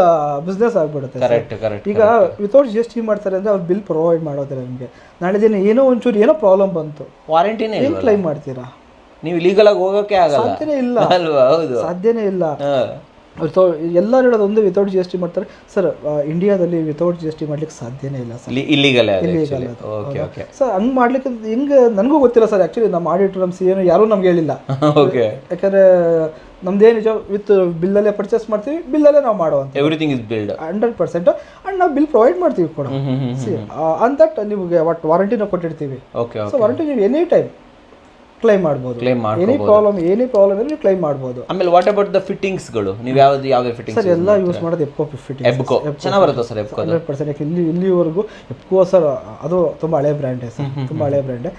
Speaker 2: ಬಿಸ್ನೆಸ್ ಆಗಿಬಿಡುತ್ತೆ.
Speaker 1: ಕರೆಕ್ಟ್.
Speaker 2: ಈಗ ವಿತೌಟ್ GST ಮಾಡ್ತಾರೆ ಅಂದರೆ ಅವ್ರು ಬಿಲ್ ಪ್ರೊವೈಡ್ ಮಾಡೋದಿಲ್ಲ. ನಿಮಗೆ ನಾಳೆ ದಿನ ಏನೋ ಪ್ರಾಬ್ಲಮ್ ಬಂತು,
Speaker 1: ವಾರಂಟಿನೇ
Speaker 2: ಏನು ಕ್ಲೈಮ್ ಮಾಡ್ತೀರಾ?
Speaker 1: ನೀವು ಲೀಗಲ್ ಆಗಿ ಹೋಗೋಕೆ ಆಗಲ್ಲ.
Speaker 2: ಸಾಧ್ಯನೇ ಇಲ್ಲ
Speaker 1: ಅಲ್ವಾ? ಹೌದು,
Speaker 2: ಸಾಧ್ಯನೇ ಇಲ್ಲ. ಎಲ್ಲರೂ ಹೇಳೋದು ಒಂದು ವಿತೌಟ್ GST ಮಾಡ್ತಾರೆ ಸರ್. ಇಂಡಿಯಾದಲ್ಲಿ ವಿತೌಟ್ GST ಮಾಡ್ಲಿಕ್ಕೆ ಸಾಧ್ಯನೇ ಇಲ್ಲ ಸರ್.
Speaker 1: Illegal
Speaker 2: sir. ಹಂಗೆ ಮಾಡ್ಲಿಕ್ಕೆ ಹೆಂಗೆ ನನಗೂ ಗೊತ್ತಿಲ್ಲ ಸರ್. ಆ್ಯಕ್ಚುಲಿ ನಮ್ಮ ಆಡಿಟರ್ ನಮ್ಮ CA ಯಾರೂ ನಮ್ಗೆ ಹೇಳಿಲ್ಲ. ಯಾಕಂದರೆ ನಮ್ದೇನು ನಿಜ ವಿತ್ ಬಿಲ್ಲಲ್ಲೇ ಪರ್ಚೇಸ್ ಮಾಡ್ತೀವಿ, ಬಿಲ್ಲಲ್ಲೇ ನಾವು ಮಾಡುವಂಥ
Speaker 1: ಎವ್ರಿಥಿಂಗ್ ಇಸ್ ಬಿಲ್ಡ್
Speaker 2: 100%. ಆ್ಯಂಡ್ ನಾವು ಬಿಲ್ ಪ್ರೊವೈಡ್ ಮಾಡ್ತೀವಿ ಕೂಡ. ಅಂತ ನಿಮಗೆ ವಾರಂಟಿನ ಕೊಟ್ಟಿರ್ತೀವಿ. ಸೊ ವಾರಂಟಿ ನೀವು ಎನಿ ಟೈಮ್ ಕ್ಲೈಮ್ ಮಾಡ್ಬೋದು.
Speaker 1: ಕ್ಲೈಮ್ ಮಾಡಿ
Speaker 2: ಎನಿ ಪ್ರಾಬ್ಲಮ್ ಇದ್ರೆ ಕ್ಲೈಮ್ ಮಾಡ್ಬೋದು.
Speaker 1: ಆಮೇಲೆ ವಾಟ್ ಅಬೌಟ್ ದ ಫಿಟ್ಟಿಂಗ್ಸ್ಗಳು, ನೀವು ಯಾವ ಫಿಟ್ಟಿಂಗ್ಸ್
Speaker 2: ಸರ್ ಎಲ್ಲ ಯೂಸ್ ಮಾಡೋದು ಎಪ್ಕೋ ಫಿಟ್ಟಿಂಗ್.
Speaker 1: ಎಬ್ಕೋ ಚೆನ್ನಾಗಿ ಬರುತ್ತೆ ಸರ್. ಎಬ್ಕೋ
Speaker 2: 100%. ಯಾಕೆ ಇಲ್ಲಿವರೆಗೂ ಎಪ್ಕೋ ಸರ್ ಅದು ತುಂಬ ಹಳೆ ಬ್ರ್ಯಾಂಡೇ ಸರ್, ತುಂಬ ಹಳೆ ಬ್ರ್ಯಾಂಡೇ.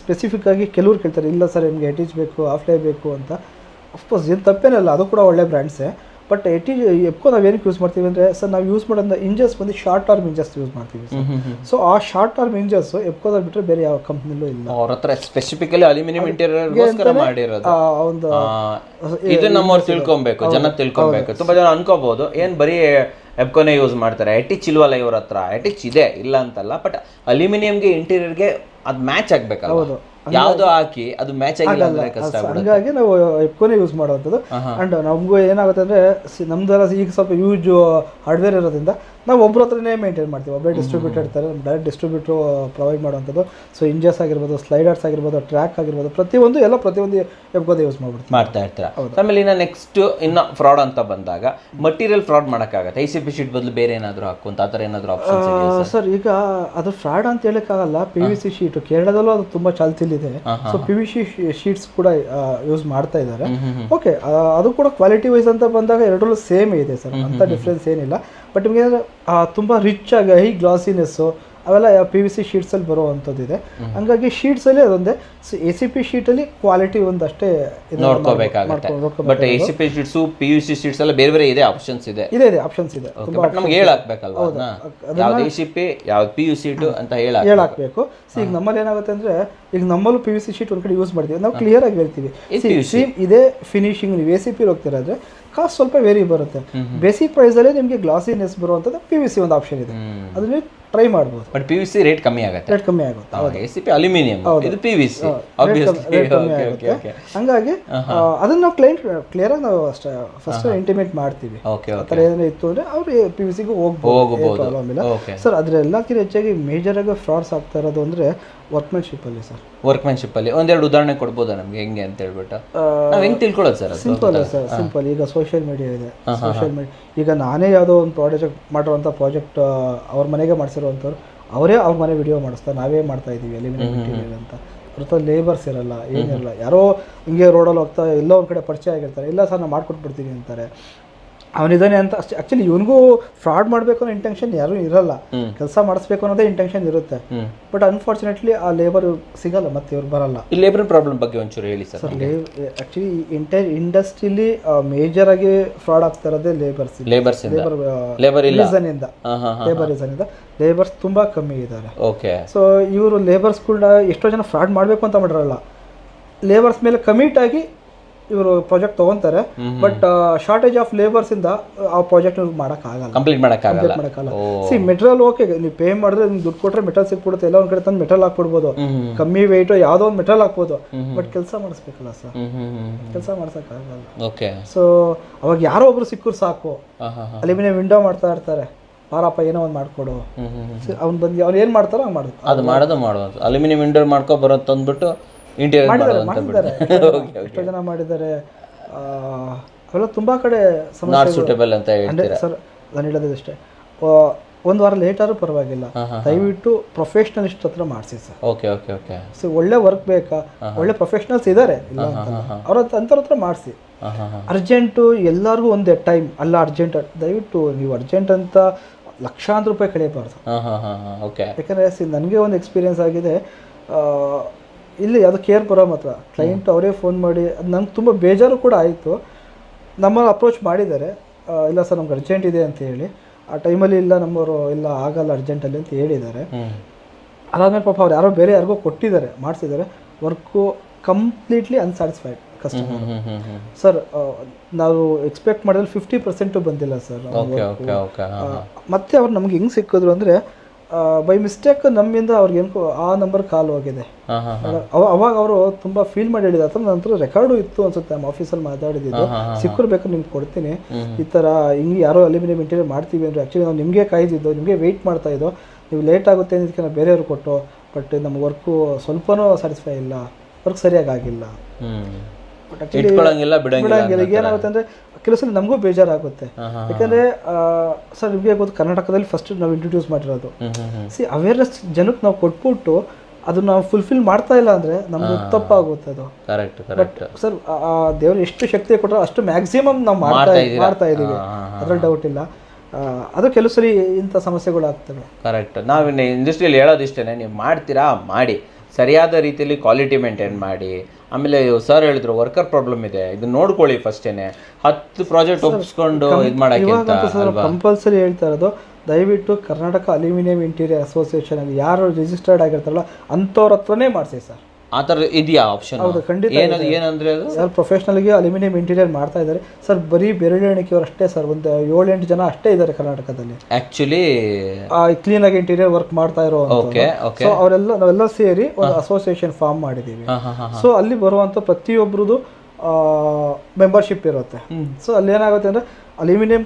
Speaker 2: ಸ್ಪೆಸಿಫಿಕ್ ಆಗಿ ಕೆಲವ್ರು ಕೇಳ್ತಾರೆ ಇಲ್ಲ ಸರ್ ನಿಮಗೆ ಎಟಿಚ್ ಬೇಕು ಆಫ್ಲೈ ಬೇಕು ಅಂತ. ಅಫ್ಕೋರ್ಸ್ ಏನು ತಪ್ಪೇನಲ್ಲ, ಅದು ಕೂಡ ಒಳ್ಳೆ ಬ್ರ್ಯಾಂಡ್ಸೇ. ಬಟ್ ಎಪ್ಕೋ ನಾವು ಏನಕ್ಕೆ ಯೂಸ್ ಮಾಡ್ತೀವಿ ಅಂದರೆ ಸರ್ ನಾವು ಯೂಸ್ ಮಾಡೋದು ಇಂಜಸ್ ಬಂದು ಶಾರ್ಟ್ ಆರ್ಮ್ ಇಂಜಸ್ ಯೂಸ್ ಮಾಡ್ತೀವಿ ಸರ್. ಸೊ ಆ ಶಾರ್ಟ್ ಆರ್ಮ್ ಇಂಜಸ್ ಎಪ್ಕೋದಲ್ಲಿ ಬಿಟ್ಟರೆ ಬೇರೆ ಯಾವ ಕಂಪ್ನಿಲೂ ಇಲ್ಲ.
Speaker 1: ಅವ್ರ ಹತ್ರ ಸ್ಪೆಸಿಫಿಕಲಿ ಅಲ್ಯೂಮಿನಿಯಂ ಇಂಟೀರಿಯರ್ಗೋಸ್ಕರ ಮಾಡಿರೋದು.
Speaker 2: ಒಂದು
Speaker 1: ಇದು ನಮ್ಮವ್ರು ತಿಳ್ಕೊಬೇಕು, ಜನ ತಿಳ್ಕೊಬೇಕು. ತುಂಬ ಜನ ಅನ್ಕೋಬಹುದು ಏನು ಬರೀ ಎಪ್ಕೋನೇ ಯೂಸ್ ಮಾಡ್ತಾರೆ, ಎಟಿಚ್ ಇಲ್ವಲ್ಲ ಇವ್ರ ಹತ್ರ. ಎಟಿಚ್ ಇದೆ, ಇಲ್ಲ ಅಂತಲ್ಲ, ಬಟ್ ಅಲ್ಯೂಮಿನಿಯಂಗೆ ಇಂಟೀರಿಯರ್ಗೆ ಅದು ಮ್ಯಾಚ್ ಆಗ್ಬೇಕಲ್ಲ. ಹೌದು, ಯಾವುದೋ ಹಾಕಿ ಅದು ಮ್ಯಾಚ್ ಆಗಿಲ್ಲ ಅಂದ್ರೆ ಕಷ್ಟ ಆಗುತ್ತೆ.
Speaker 2: ಹಾಗಾಗಿ ನಾವು ಎಪ್ಕೋನೇ ಯೂಸ್ ಮಾಡುವಂಥದ್ದು. ಆ್ಯಂಡ್ ನಮಗೂ ಏನಾಗುತ್ತೆ ಅಂದರೆ ನಮ್ದೆಲ್ಲ ಈಗ ಸ್ವಲ್ಪ ಯೂಸ್ ಹಾರ್ಡ್ವೇರ್ ಇರೋದ್ರಿಂದ ನಾವು ಒಬ್ಬರ ಹತ್ರನೇ ಮೇಂಟೈನ್ ಮಾಡ್ತೀವಿ. ಒಬ್ಬರೇ ಡಿಸ್ಟ್ರಿಬ್ಯೂಟರ್ ಇರ್ತಾರೆ, ಡೈರೆಕ್ಟ್ ಡಿಸ್ಟ್ರಿಬ್ಯೂಟ್ರು ಪ್ರೊವೈಡ್ ಮಾಡುವಂಥದ್ದು. ಸೊ ಇಂಜಸ್ ಆಗಿರ್ಬೋದು, ಸ್ಲೈಡರ್ಸ್ ಆಗಿರ್ಬೋದು, ಟ್ರ್ಯಾಕ್ ಆಗಿರ್ಬೋದು, ಪ್ರತಿಯೊಂದು ಎಪ್ಕೋದೇ ಯೂಸ್
Speaker 1: ಮಾಡ್ತಾ ಇರ್ತಾರೆ. ಆಮೇಲೆ ಇನ್ನು ನೆಕ್ಸ್ಟ್ ಇನ್ನು ಫ್ರಾಡ್ ಅಂತ ಬಂದಾಗ ಮಟೀರಿಯಲ್ ಫ್ರಾಡ್ ಮಾಡೋಕ್ಕಾಗತ್ತೆ. ICP ಶೀಟ್ ಬದಲು ಬೇರೆ ಏನಾದರೂ ಹಾಕುವಂತ ಆ ಥರ ಏನಾದರೂ ಆಪ್ಷನ್ಸ್?
Speaker 2: ಸರ್ ಈಗ ಅದು ಫ್ರಾಡ್ ಅಂತ ಹೇಳೋಕ್ಕಾಗಲ್ಲ. PVC ಶೀಟು ಕೇರಳದಲ್ಲೂ ಅದು ತುಂಬ ಚಾಲ್ತಿಲಿದೆ. ಸೊ PVC ಶೀಟ್ಸ್ ಕೂಡ ಯೂಸ್ ಮಾಡ್ತಾ ಇದ್ದಾರೆ. ಓಕೆ, ಅದು ಕೂಡ ಕ್ವಾಲಿಟಿ ವೈಸ್ ಅಂತ ಬಂದಾಗ ಎರಡರಲ್ಲೂ ಸೇಮ್ ಇದೆ ಸರ್, ಅಂತ ಡಿಫ್ರೆನ್ಸ್ ಏನಿಲ್ಲ. ಬಟ್ ನಿಮಗೆ ತುಂಬ ರಿಚ್ ಆಗಿ ಹೈ ಗ್ಲಾಸಿನೆಸ್ಸು ಅವೆಲ್ಲ PVC ಶೀಟ್ಸಲ್ಲಿ ಬರುವಂಥದ್ದಿದೆ. ಹಂಗಾಗಿ ಶೀಟ್ಸಲ್ಲಿ ಅದೊಂದೇ ACP ಶೀಟಲ್ಲಿ ಕ್ವಾಲಿಟಿ ಒಂದಷ್ಟೇ
Speaker 1: ನೋಡ್ಕೋಬೇಕಾಗುತ್ತೆ. But ACP sheets PVC sheets ಎಲ್ಲ ಬೇರೆ ಬೇರೆ ಇದೆ, ಆಪ್ಷನ್ಸ್ ಇದೆ.
Speaker 2: ಆಪ್ಷನ್ಸ್ ಇದೆ.
Speaker 1: ಬಟ್ ನಮ್ಗೆ ಹೇಳಾಕ್ಬೇಕಲ್ವಾ ಯಾವ್ದು ACP ಯಾವ್ದು PVC ಶೀಟ್ ಅಂತ
Speaker 2: ಹೇಳಾಕ್ಬೇಕು. ಈಗ ನಮ್ಮಲ್ಲಿ ಏನಾಗುತ್ತೆ ಅಂದರೆ ಈಗ ನಮ್ಮಲ್ಲೂ PVC ಶೀಟ್ ಒಂದು ಕಡೆ ಯೂಸ್ ಮಾಡ್ತೀವಿ, ನಾವು ಕ್ಲಿಯರ್ ಆಗಿ ಹೇಳ್ತೀವಿ ಸೇಮ್ ಇದೇ ಫಿನಿಶಿಂಗ್. ನೀವು ACP ಹೋಗ್ತಿರಾದ್ರೆ ಕಾಸ್ಟ್ ಸ್ವಲ್ಪ ವೇರಿ ಬರುತ್ತೆ. ಬೇಸಿಕ್ ಪ್ರೈಸಲ್ಲೇ ನಿಮಗೆ ಗ್ಲಾಸಿನೆಸ್ ಬರುವಂಥದ್ದು PVC ಒಂದು ಆಪ್ಷನ್ ಇದೆ, ಅದನ್ನ ಟ್ರೈ ಮಾಡ್ಬೋದು.
Speaker 1: ಬಟ್ PVC ರೇಟ್ ಕಮ್ಮಿ ಆಗುತ್ತೆ. ACP ಅಲ್ಯೂಮಿನಿಯಂ, ಇದು PVC
Speaker 2: ಹಂಗಾಗಿ ಅದನ್ನ ನಾವು ಕ್ಲೈಂಟ್ ಕ್ಲಿಯರ್ ಆಗಿ ನಾವು ಫಸ್ಟ್ ಇಂಟಿಮೇಟ್ ಮಾಡ್ತೀವಿ. ಆ ಥರ ಏನಾದ್ರು ಇತ್ತು ಅಂದರೆ ಅವ್ರು PVCಗೆ ಹೋಗ್ಬೋದು, ಪ್ರಾಬ್ಲಮ್ ಇಲ್ಲ ಸರ್. ಅದರೆಲ್ಲಕ್ಕಿಂತ ಹೆಚ್ಚಾಗಿ ಮೇಜರ್ ಆಗಿ ಫ್ರಾಡ್ಸ್ ಆಗ್ತಾ ಇರೋದು ಅಂದರೆ ವರ್ಕ್ಮೆನ್ಶಿಪ್ ಅಲ್ಲಿ ಸರ್.
Speaker 1: ವರ್ಕ್ಮೆನ್ಶಿಪ್ ಅಲ್ಲಿ ಒಂದೆರಡು ಉದಾಹರಣೆ ಕೊಡ್ಬೋದಾ ನಮ್ಗೆ ಹೆಂಗೆ ಅಂತ ಹೇಳ್ಬಿಟ್ಟು ನಾವು ಹೆಂಗೆ ತಿಳ್ಕೊಳ್ಳೋದು ಸರ್?
Speaker 2: ಸಿಂಪಲ್. ಈಗ ಸೋಷಿಯಲ್ ಮೀಡಿಯಾ ಇದೆ. ಸೋಷಿಯಲ್ ಮೀಡಿಯಾ ಈಗ ನಾನೇ ಯಾವುದೋ ಒಂದು ಪ್ರಾಜೆಕ್ಟ್ ಮಾಡಿರುವಂಥ ಪ್ರಾಜೆಕ್ಟ್ ಅವ್ರ ಮನೆಗೆ ಮಾಡಿಸಿರುವಂಥವ್ರು ಅವರೇ ಅವ್ರ ಮನೆ ವಿಡಿಯೋ ಮಾಡಿಸ್ತಾರೆ, ನಾವೇ ಮಾಡ್ತಾ ಇದ್ದೀವಿ ಅಲ್ಯೂಮಿನಿಯಂ ಇಂಟೀರಿಯರ್ ಅಂತ. ಅವ್ರ ಲೇಬರ್ಸ್ ಇರಲ್ಲ, ಏನಿರಲ್ಲ. ಯಾರೋ ಹಿಂಗೆ ರೋಡಲ್ಲಿ ಹೋಗ್ತಾ ಎಲ್ಲೋ ಒಂದು ಕಡೆ ಪರಿಚಯ ಆಗಿರ್ತಾರೆ, ಇಲ್ಲ ಸರ್ ನಾನು ಮಾಡ್ಕೊಟ್ಬಿಡ್ತೀನಿ ಅಂತಾರೆ. ಅವನಿದ್ದಾನೆ ಅಂತ ಅಷ್ಟೇ. ಆ್ಯಕ್ಚುಲಿ ಇವನಿಗೂ ಫ್ರಾಡ್ ಮಾಡಬೇಕು ಅನ್ನೋ ಇಂಟೆನ್ಷನ್ ಯಾರೂ ಇರಲ್ಲ, ಕೆಲಸ ಮಾಡಿಸ್ಬೇಕು ಅನ್ನೋದೇ ಇಂಟೆನ್ಷನ್ ಇರುತ್ತೆ. ಬಟ್ ಅನ್ಫಾರ್ಚುನೇಟ್ಲಿ ಆ ಲೇಬರ್ ಸಿಗಲ್ಲ, ಮತ್ತೆ ಇವ್ರು ಬರಲ್ಲ.
Speaker 1: ಈ ಲೇಬರ್ ಪ್ರಾಬ್ಲಮ್ ಬಗ್ಗೆ ಒಂಚೂರು ಹೇಳಿ ಸರ್.
Speaker 2: ಆ್ಯಕ್ಚುಲಿ ಎಂಟೈರ್ ಇಂಡಸ್ಟ್ರಿಲಿ ಮೇಜರ್ ಆಗಿ ಫ್ರಾಡ್ ಆಗ್ತಾ ಇರೋದೇ ಲೇಬರ್ಸ್. ಲೇಬರ್ಸ್ ತುಂಬಾ ಕಮ್ಮಿ ಇದ್ದಾರೆ. ಸೊ ಇವರು ಲೇಬರ್ಸ್ಗಳನ್ನ ಎಷ್ಟೋ ಜನ ಫ್ರಾಡ್ ಮಾಡಬೇಕು ಅಂತ ಮಾಡಿರಲ್ಲ, ಲೇಬರ್ಸ್ ಮೇಲೆ ಕಮಿಟ್ ಆಗಿ ಇವರು ಪ್ರಾಜೆಕ್ಟ್ ತಗೊಂತಾರೆ. ಬಟ್ ಶಾರ್ಟೇಜ್ ಆಫ್ ಲೇಬರ್ಸ್ ಇಂದ ಆ ಪ್ರಾಜೆಕ್ಟ್ ಮಾಡೋಕ್ಕಾಗಲ್ಲ,
Speaker 1: ಕಂಪ್ಲೀಟ್ ಮಾಡೋಕ್ಕಾಗಲ್ಲ.
Speaker 2: ಮೆಟೀರಿಯಲ್ ಓಕೆ, ನೀವು ಪೇ ಮಾಡಿದ್ರೆ ನಿಮ್ಗೆ ದುಡ್ಡು ಕೊಟ್ಟರೆ ಮೆಟಲ್ ಸಿಕ್ಬಿಡುತ್ತೆ, ಎಲ್ಲ ಒಂದ್ ಕಡೆ ತಂದು ಮೆಟಲ್ ಹಾಕ್ಬಿಡ್ಬೋದು, ಕಮ್ಮಿ ವೆಯ್ಟ್ ಯಾವುದೋ ಒಂದು ಮೆಟಲ್ ಹಾಕ್ಬೋದು. ಬಟ್ ಕೆಲಸ ಮಾಡಿಸ್ಬೇಕಲ್ಲ ಸರ್, ಕೆಲಸ ಮಾಡ್ಸೋಕ್ಕಾಗಲ್ಲ. ಸೊ ಅವಾಗ ಯಾರೋ ಒಬ್ರು ಸಿಕ್ಕರು ಸಾಕು, ಅಲ್ಯೂಮಿನಿಯಂ ವಿಂಡೋ ಮಾಡ್ತಾ ಇರ್ತಾರೆ, ಪಾರಪ್ಪ ಏನೋ ಒಂದು ಮಾಡ್ಕೊಡು, ಅವ್ನು ಬಂದು ಅವ್ರು ಏನು ಮಾಡ್ತಾರೋ ಹಂಗೆ ಮಾಡೋದು.
Speaker 1: ಅದು ಮಾಡೋದು ಅಲ್ಯೂಮಿನಿಯಂ ವಿಂಡೋ ಮಾಡ್ಕೊ ಬರೋದು ತಂದ್ಬಿಟ್ಟು
Speaker 2: ಮಾಡಿದ್ದಾರೆ. ಎಷ್ಟೋ ಜನ ಮಾಡಿದ್ದಾರೆ. ಅವೆಲ್ಲ ತುಂಬಾ ಕಡೆ ಸಮಸ್ಯೆ ಸರ್. ನಾನು ಹೇಳೋದಷ್ಟೇ, ಒಂದು ವಾರ ಲೇಟ್ ಆದ್ರೂ ಪರವಾಗಿಲ್ಲ, ದಯವಿಟ್ಟು ಪ್ರೊಫೆಷನಲಿಸ್ಟ್ ಹತ್ರ ಮಾಡಿಸಿ ಸರ್. ಸೊ ಒಳ್ಳೆ ವರ್ಕ್ ಬೇಕಾ, ಒಳ್ಳೆ ಪ್ರೊಫೆಷನಲ್ಸ್ ಇದ್ದಾರೆ, ಇಲ್ಲ ಅವ್ರ ಅಂಥವ್ರ ಹತ್ರ ಮಾಡಿಸಿ. ಅರ್ಜೆಂಟು ಎಲ್ಲರಿಗೂ ಒಂದೇ ಟೈಮ್ ಅಲ್ಲ, ಅರ್ಜೆಂಟ್ ದಯವಿಟ್ಟು ನೀವು ಅರ್ಜೆಂಟ್ ಅಂತ ಲಕ್ಷಾಂತರ ರೂಪಾಯಿ ಕಳೆಯಬಾರ್ದು. ಯಾಕಂದರೆ ನನಗೆ ಒಂದು ಎಕ್ಸ್ಪೀರಿಯನ್ಸ್ ಆಗಿದೆ. ಇಲ್ಲಿ ಅದು ಕೇರ್ ಬರೋ ಮಾತ್ರ ಕ್ಲೈಂಟ್ ಅವರೇ ಫೋನ್ ಮಾಡಿ, ಅದು ನಂಗೆ ತುಂಬ ಬೇಜಾರು ಕೂಡ ಆಯಿತು. ನಮ್ಮನ್ನು ಅಪ್ರೋಚ್ ಮಾಡಿದ್ದಾರೆ, ಇಲ್ಲ ಸರ್ ನಮ್ಗೆ ಅರ್ಜೆಂಟ್ ಇದೆ ಅಂತ ಹೇಳಿ. ಆ ಟೈಮಲ್ಲಿ ಇಲ್ಲ ನಮ್ಮವರು ಇಲ್ಲ ಆಗಲ್ಲ ಅರ್ಜೆಂಟಲ್ಲಿ ಅಂತ ಹೇಳಿದ್ದಾರೆ. ಅದಾದಮೇಲೆ ಪಾಪ ಅವ್ರು ಯಾರೋ ಬೇರೆ ಯಾರಿಗೋ ಕೊಟ್ಟಿದ್ದಾರೆ, ಮಾಡಿಸಿದ್ದಾರೆ. Work completely unsatisfied customer. Sir ನಾವು ಎಕ್ಸ್ಪೆಕ್ಟ್ ಮಾಡಿದ್ರೆ 50% ಬಂದಿಲ್ಲ ಸರ್. ಮತ್ತೆ ಅವ್ರು ನಮ್ಗೆ ಹೆಂಗೆ ಸಿಕ್ಕಿದ್ರು ಅಂದರೆ ಬೈ ಮಿಸ್ಟೇಕ್ ನಮ್ಮಿಂದ ಅವ್ರಿಗೆ ಆ ನಂಬರ್ ಕಾಲ್ ಹೋಗಿದೆ. ಅವಾಗ ಅವರು ತುಂಬಾ ಫೀಲ್ ಮಾಡಿ ಹೇಳಿದ. ನಂತರ ರೆಕಾರ್ಡು ಇತ್ತು ಅನ್ಸುತ್ತೆ, ನಮ್ಮ ಆಫೀಸಲ್ಲಿ ಮಾತಾಡಿದ್ದು. ಸಿಕ್ಕಿರ್ಬೇಕು ನಿಮ್ಗೆ ಕೊಡ್ತೀನಿ, ಈ ಥರ ಹಿಂಗೆ ಯಾರೋ ಅಲ್ಯೂಮಿನಿಯಂ ಇಂಟೀರಿಯರ್ ಮಾಡ್ತೀವಿ ಅಂದರೆ ಆ್ಯಕ್ಚುಲಿ ನಾವು ನಿಮಗೆ ಕಾಯ್ದಿದ್ದು, ನಿಮಗೆ ವೆಯ್ಟ್ ಮಾಡ್ತಾ ಇದ್ದೋ, ನೀವು ಲೇಟ್ ಆಗುತ್ತೆ ಅನ್ನೋದಕ್ಕೆ ನಾವು ಬೇರೆಯವ್ರು ಕೊಟ್ಟು, ಬಟ್ ನಮ್ಮ ವರ್ಕು ಸ್ವಲ್ಪನೂ ಸ್ಯಾಟಿಸ್ಫೈ ಇಲ್ಲ, ವರ್ಕ್ ಸರಿಯಾಗಿ ಆಗಿಲ್ಲ. ಏನಾಗುತ್ತೆ ಅಂದರೆ ಕೆಲಸ ನಮಗೂ ಬೇಜಾರಾಗುತ್ತೆ. ಯಾಕಂದರೆ ಸರ್ ನಿಮಗೆ ಗೊತ್ತು, ಕರ್ನಾಟಕದಲ್ಲಿ ಫಸ್ಟ್ ನಾವು ಇಂಟ್ರೊಡ್ಯೂಸ್ ಮಾಡಿರೋದು. ಅವೇರ್ನೆಸ್ ಜನಕ್ಕೆ ನಾವು ಕೊಟ್ಬಿಟ್ಟು ಅದು ನಾವು ಫುಲ್ಫಿಲ್ ಮಾಡ್ತಾ ಇಲ್ಲ ಅಂದರೆ ನಮ್ಗೆ ತಪ್ಪಾಗುತ್ತೆ ಅದು.
Speaker 1: ಕರೆಕ್ಟ್ ಕರೆಕ್ಟ್
Speaker 2: ಸರ್ ದೇವರು ಎಷ್ಟು ಶಕ್ತಿ ಕೊಟ್ಟರು ಅಷ್ಟು ಮ್ಯಾಕ್ಸಿಮಮ್ ನಾವು ಮಾಡ್ತಾ ಇದ್ದೀವಿ, ಅದ್ರಲ್ಲಿ ಡೌಟ್ ಇಲ್ಲ. ಅದು ಕೆಲವು ಸರಿ ಇಂಥ ಸಮಸ್ಯೆಗಳು ಆಗ್ತವೆ.
Speaker 1: ಕರೆಕ್ಟ್. ನಾವು ಇಂಡಸ್ಟ್ರಿಯಲ್ಲಿ ಹೇಳೋದಿಷ್ಟೇ, ನೀವು ಮಾಡ್ತೀರಾ ಮಾಡಿ, ಸರಿಯಾದ ರೀತಿಯಲ್ಲಿ ಕ್ವಾಲಿಟಿ ಮೇಂಟೈನ್ ಮಾಡಿ. ಆಮೇಲೆ ಸರ್ ಹೇಳಿದ್ರು ವರ್ಕರ್ ಪ್ರಾಬ್ಲಮ್ ಇದೆ, ಇದು ನೋಡ್ಕೊಳ್ಳಿ ಫಸ್ಟೇನೆ. 10 ಪ್ರಾಜೆಕ್ಟ್ ಒಪ್ಪಿಸ್ಕೊಂಡು ಇದು ಮಾಡೋಕ್ಕಿಂತ
Speaker 2: ಕಂಪಲ್ಸರಿ ಹೇಳ್ತಾ ಇರೋದು, ದಯವಿಟ್ಟು ಕರ್ನಾಟಕ ಅಲ್ಯೂಮಿನಿಯಂ ಇಂಟೀರಿಯರ್ ಅಸೋಸಿಯೇಷನ್ ಅಲ್ಲಿ ಯಾರು ರಿಜಿಸ್ಟರ್ಡ್ ಆಗಿರ್ತಾರಲ್ಲ ಅಂಥವ್ರ ಹತ್ರನೇ ಮಾಡಿಸಿ ಸರ್.
Speaker 1: ಆ ಥರ ಇದೆಯಾ ಆಪ್ಷನ್?
Speaker 2: ಹೌದು, ಖಂಡಿತ.
Speaker 1: ಏನಂದ್ರೆ ಅದು
Speaker 2: ಸರ್ ಪ್ರೊಫೆಷ್ನಲ್ಗೆ ಅಲ್ಯೂಮಿನಿಯಂ ಇಂಟೀರಿಯರ್ ಮಾಡ್ತಾ ಇದ್ದಾರೆ ಸರ್. ಬರೀ ಬೆರಳೆಣಿಕೆಯವರು ಅಷ್ಟೇ ಸರ್, ಒಂದು 7-8 ಜನ ಅಷ್ಟೇ ಇದ್ದಾರೆ ಕರ್ನಾಟಕದಲ್ಲಿ
Speaker 1: ಆಕ್ಚುಲಿ
Speaker 2: ಕ್ಲೀನ್ ಆಗಿ ಇಂಟೀರಿಯರ್ ವರ್ಕ್ ಮಾಡ್ತಾ ಇರೋ. ಸೊ ನಾವೆಲ್ಲ ಸೇರಿ ಒಂದು ಅಸೋಸಿಯೇಷನ್ ಫಾರ್ಮ್ ಮಾಡಿದ್ದೀವಿ. ಸೊ ಅಲ್ಲಿ ಬರುವಂಥ ಪ್ರತಿಯೊಬ್ಬರದು ಮೆಂಬರ್ಶಿಪ್ ಇರುತ್ತೆ. ಸೊ ಅಲ್ಲಿ ಏನಾಗುತ್ತೆ ಅಂದರೆ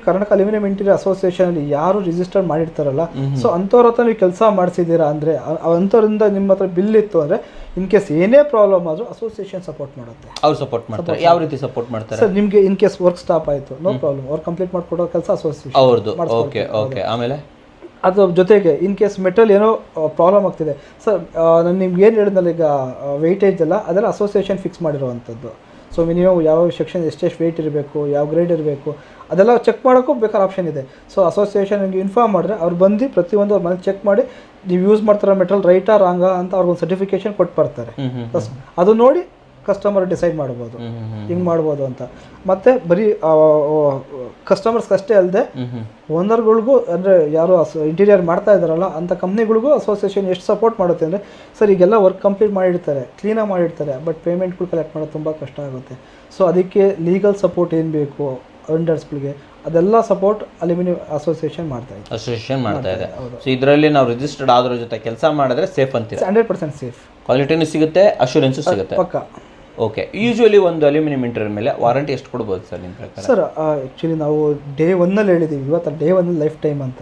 Speaker 2: ಕರ್ನಾಟಕ ಅಲ್ಯೂಮಿನಿಯಂ ಇಂಟೀರಿಯರ್ ಅಸೋಸಿಯೇಷನ್ ಅಲ್ಲಿ ಯಾರು ರಿಜಿಸ್ಟರ್ ಮಾಡಿರ್ತಾರಲ್ಲ, ಸೊ ಅಂಥವ್ರ ಹತ್ರ ನೀವು ಕೆಲಸ ಮಾಡಿಸಿದ್ದೀರಾ ಅಂದರೆ, ಅಂಥವ್ರಿಂದ ನಿಮ್ಮ ಹತ್ರ ಬಿಲ್ ಇತ್ತು ಅಂದರೆ, ಇನ್ ಕೇಸ್ ಏನೇ ಪ್ರಾಬ್ಲಮ್ ಆದರೂ ಅಸೋಸಿಯೇಷನ್ ಸಪೋರ್ಟ್ ಮಾಡುತ್ತೆ.
Speaker 1: ಅವ್ರು ಸಪೋರ್ಟ್ ಮಾಡ್ತಾರೆ. ಯಾವ ರೀತಿ ಸಪೋರ್ಟ್ ಮಾಡ್ತಾರೆ
Speaker 2: ಸರ್? ನಿಮಗೆ ಇನ್ ಕೇಸ್ ವರ್ಕ್ ಸ್ಟಾಪ್ ಆಯಿತು, ನೋ ಪ್ರಾಬ್ಲಮ್, ಅವ್ರು ಕಂಪ್ಲೀಟ್ ಮಾಡಿಕೊಡೋ ಕೆಲಸ ಅಸೋಸಿಯೇಷನ್
Speaker 1: ಅವ್ರದ್ದು. Okay okay. ಆಮೇಲೆ
Speaker 2: ಅದ್ರ ಜೊತೆಗೆ ಇನ್ ಕೇಸ್ ಮೆಟಲ್ ಏನೋ ಪ್ರಾಬ್ಲಮ್ ಆಗ್ತಿದೆ ಸರ್, ನಾನು ನಿಮ್ಗೆ ಏನು ಹೇಳಿದ್ನಲ್ಲ ಈಗ ವೆಯ್ಟೇಜ್ ಎಲ್ಲ, ಅದೆಲ್ಲ ಅಸೋಸಿಯೇಷನ್ ಫಿಕ್ಸ್ ಮಾಡಿರುವಂಥದ್ದು. ಸೊ ಮಿನಿಮಮ್ ಯಾವ ಸೆಕ್ಷನ್ ಎಷ್ಟೆಷ್ಟು ವೆಯ್ಟ್ ಇರಬೇಕು, ಯಾವ ಗ್ರೇಡ್ ಇರಬೇಕು, ಅದೆಲ್ಲ ಚೆಕ್ ಮಾಡೋಕ್ಕೂ ಬೇಕಾದ್ರೆ ಆಪ್ಷನ್ ಇದೆ. ಸೊ ಅಸೋಸಿಯೇಷನ್ ನಿಮಗೆ ಇನ್ಫಾರ್ಮ್ ಮಾಡಿದ್ರೆ ಅವ್ರು ಬಂದು ಪ್ರತಿಯೊಂದು ಅವ್ರ ಮನೇಲಿ ಚೆಕ್ ಮಾಡಿ ನೀವು ಯೂಸ್ ಮಾಡ್ತಾರೋ ಮೆಟಲ್ ರೈಟಾ ರಾಂಗಾ ಅಂತ ಅವ್ರಿಗೊಂದು ಸರ್ಟಿಫಿಕೇಶನ್ ಕೊಟ್ಟು ಬರ್ತಾರೆ. ಅದು ನೋಡಿ ಕಸ್ಟಮರ್ ಡಿಸೈಡ್ ಮಾಡ್ಬೋದು ಹಿಂಗೆ ಮಾಡ್ಬೋದು ಅಂತ. ಮತ್ತು ಬರೀ ಕಸ್ಟಮರ್ಸ್ ಅಷ್ಟೇ ಅಲ್ಲದೆ ಓನರ್ಗಳಿಗೂ, ಅಂದರೆ ಯಾರು ಇಂಟೀರಿಯರ್ ಮಾಡ್ತಾ ಇದ್ದಾರಲ್ಲ ಅಂಥ ಕಂಪ್ನಿಗಳಿಗೂ ಅಸೋಸಿಯೇಷನ್ ಎಷ್ಟು ಸಪೋರ್ಟ್ ಮಾಡುತ್ತೆ ಅಂದರೆ, ಸರ್ ಈಗೆಲ್ಲ ವರ್ಕ್ ಕಂಪ್ಲೀಟ್ ಮಾಡಿರ್ತಾರೆ, ಕ್ಲೀನಾಗಿ ಮಾಡಿರ್ತಾರೆ, ಬಟ್ ಪೇಮೆಂಟ್ಗಳು ಕಲೆಕ್ಟ್ ಮಾಡೋದು ತುಂಬ ಕಷ್ಟ ಆಗುತ್ತೆ. ಸೊ ಅದಕ್ಕೆ ಲೀಗಲ್ ಸಪೋರ್ಟ್ ಏನು ಬೇಕು ವೆಂಡರ್ಸ್ಗಳಿಗೆ, ಅದೆಲ್ಲ ಸಪೋರ್ಟ್ ಅಲ್ಯೂಮಿನಿಯಂ ಅಸೋಸಿಯೇಷನ್ ಮಾಡ್ತಾ
Speaker 1: ಇದೆ. ಸೊ ಇದರಲ್ಲಿ ನಾವು ರಿಜಿಸ್ಟರ್ಡ್ ಆದ್ರ ಜೊತೆ ಕೆಲಸ ಮಾಡಿದ್ರೆ ಸೇಫ್ ಅಂತೀರಾ?
Speaker 2: 100% ಸೇಫ್.
Speaker 1: ಕ್ವಾಲಿಟಿನೂ ಸಿಗುತ್ತೆ, ಅಶ್ಯೂರೆನ್ಸು ಸಿಗುತ್ತೆ.
Speaker 2: ಪಕ್ಕ.
Speaker 1: ಓಕೆ. ಯೂಶುವಲಿ ಒಂದು ಅಲ್ಯೂಮಿನಿಯಂ ಇಂಟೀರಿಯರ್ ಮೇಲೆ ವಾರಂಟಿ ಎಷ್ಟು ಕೊಡ್ಬೋದು ಸರ್ ನಿಮ್ಮ ಪ್ರಕಾರ?
Speaker 2: ಸರ್ ಆ್ಯಕ್ಚುಲಿ ನಾವು ಡೇ 1 ಹೇಳಿದ್ದೀವಿ, ಇವತ್ತು ಡೇ 1 ಲೈಫ್ ಟೈಮ್ ಅಂತ.